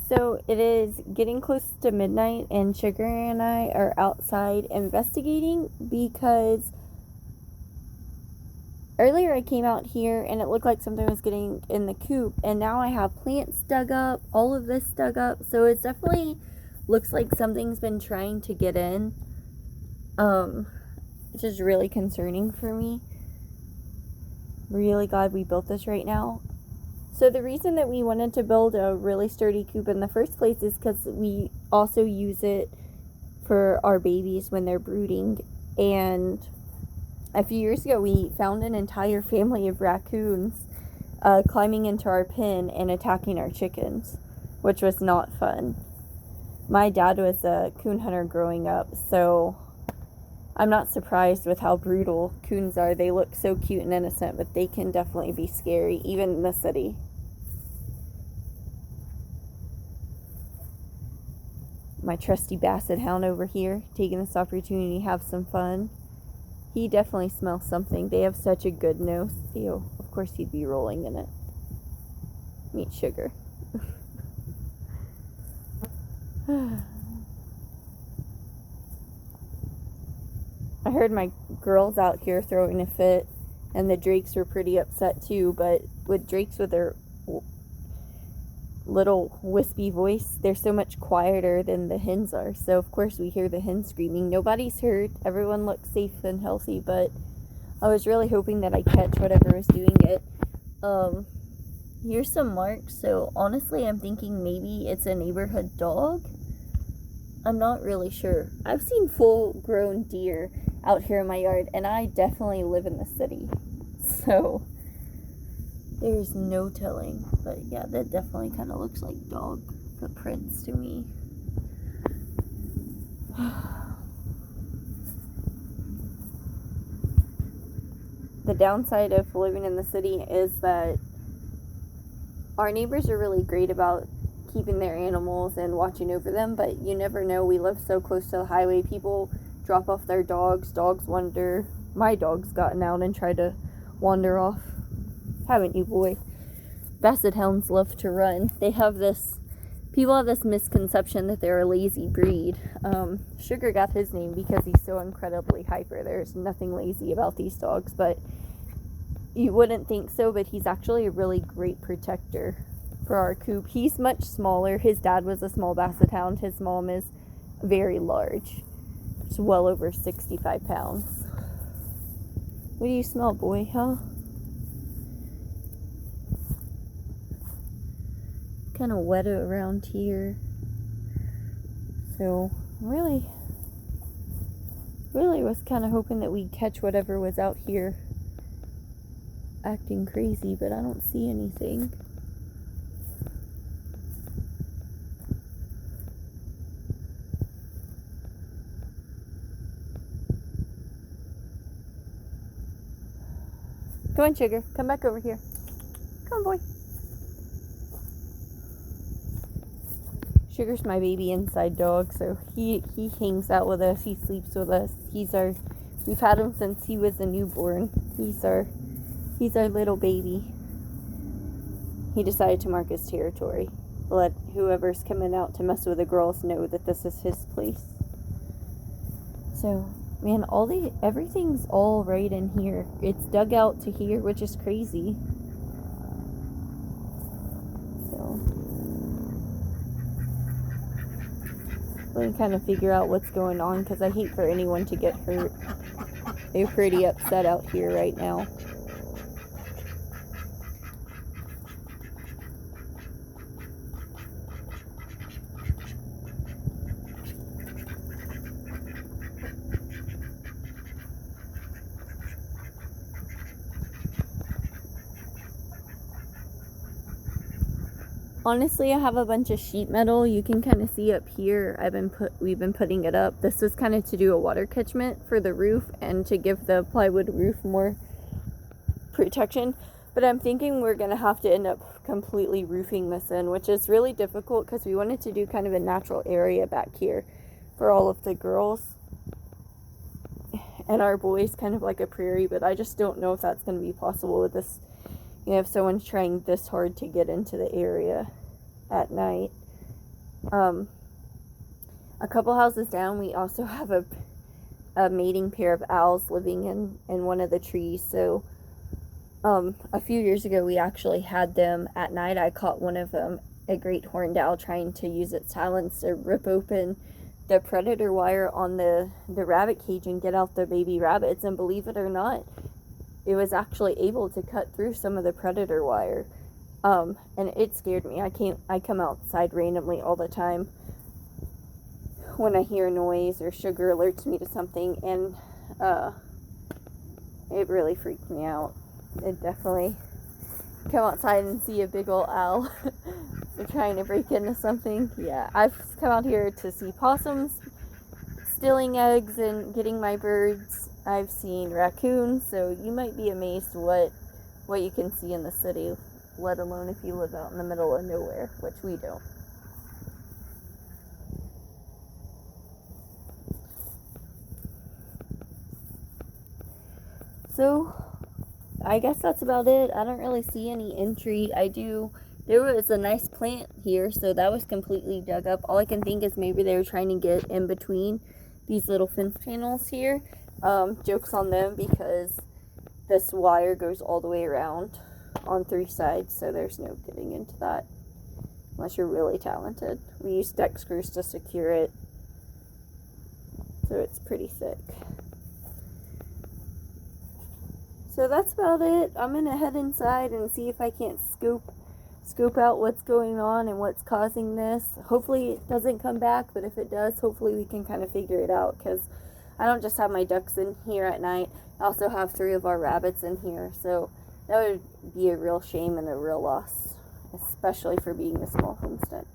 So it is getting close to midnight, and Sugar and I are outside investigating because earlier I came out here and it looked like something was getting in the coop, and now I have plants dug up, all of this dug up, so it definitely looks like something's been trying to get in, which is really concerning for me. Really glad we built this right now. So the reason that we wanted to build a really sturdy coop in the first place is because we also use it for our babies when they're brooding. And a few years ago, we found an entire family of raccoons climbing into our pen and attacking our chickens, which was not fun. My dad was a coon hunter growing up, so I'm not surprised with how brutal coons are. They look so cute and innocent, but they can definitely be scary, even in the city. My trusty basset hound over here, taking this opportunity to have some fun. He definitely smells something. They have such a good nose. Ew, of course he'd be rolling in it. Meet Sugar. I heard my girls out here throwing a fit, and the drakes were pretty upset too, but with drakes with their little wispy voice, they're so much quieter than the hens are, so of course we hear the hens screaming. Nobody's hurt, everyone looks safe and healthy, but I was really hoping that I catch whatever was doing it. Here's some marks, so honestly I'm thinking maybe it's a neighborhood dog. I'm not really sure. I've seen full-grown deer out here in my yard, and I definitely live in the city, so there's no telling. But yeah, that definitely kind of looks like dog footprints to me. The downside of living in the city is that our neighbors are really great about keeping their animals and watching over them, but you never know. We live so close to the highway. People drop off their dogs. Dogs wander. My dog's gotten out and tried to wander off. Haven't you, boy? Basset hounds love to run. People have this misconception that they're a lazy breed. Sugar got his name because he's so incredibly hyper. There's nothing lazy about these dogs, but you wouldn't think so, but he's actually a really great protector for our coop. He's much smaller. His dad was a small basset hound. His mom is very large. It's well over 65 pounds. What do you smell, boy, huh? Kind of wet around here. So, really was kind of hoping that we'd catch whatever was out here acting crazy, but I don't see anything. Come on, Sugar. Come back over here. Come on, boy. Sugar's my baby inside dog, so he hangs out with us. He sleeps with us. We've had him since he was a newborn. He's our little baby. He decided to mark his territory. Let whoever's coming out to mess with the girls know that this is his place. So, man, everything's all right in here. It's dug out to here, which is crazy. So, let me kind of figure out what's going on, because I hate for anyone to get hurt. They're pretty upset out here right now. Honestly, I have a bunch of sheet metal. You can kind of see up here. We've been putting it up. This was kind of to do a water catchment for the roof and to give the plywood roof more protection. But I'm thinking we're gonna have to end up completely roofing this in, which is really difficult because we wanted to do kind of a natural area back here for all of the girls and our boys, kind of like a prairie. But I just don't know if that's going to be possible with this. You know, if someone's trying this hard to get into the area at night. Um, a couple houses down, we also have a mating pair of owls living in one of the trees. So a few years ago, we actually had them at night. I caught one of them, a great horned owl, trying to use its talons to rip open the predator wire on the rabbit cage and get out the baby rabbits. And believe it or not, it was actually able to cut through some of the predator wire. And it scared me. I come outside randomly all the time when I hear a noise or sugar alerts me to something, and it really freaked me out. It definitely come outside and see a big old owl trying to break into something. Yeah, I've come out here to see possums stealing eggs and getting my birds. I've seen raccoons, so you might be amazed what you can see in the city, let alone if you live out in the middle of nowhere, which we don't. So, I guess that's about it. I don't really see any entry. There was a nice plant here, so that was completely dug up. All I can think is maybe they were trying to get in between these little fence panels here. Joke's on them, because this wire goes all the way around on 3 sides, so there's no getting into that unless you're really talented. We use deck screws to secure it, so it's pretty thick. So that's about it. I'm gonna head inside and see if I can't scope out what's going on and what's causing this. Hopefully it doesn't come back, but if it does, hopefully we can kind of figure it out, because I don't just have my ducks in here at night. I also have 3 of our rabbits in here, so that would be a real shame and a real loss, especially for being a small homestead.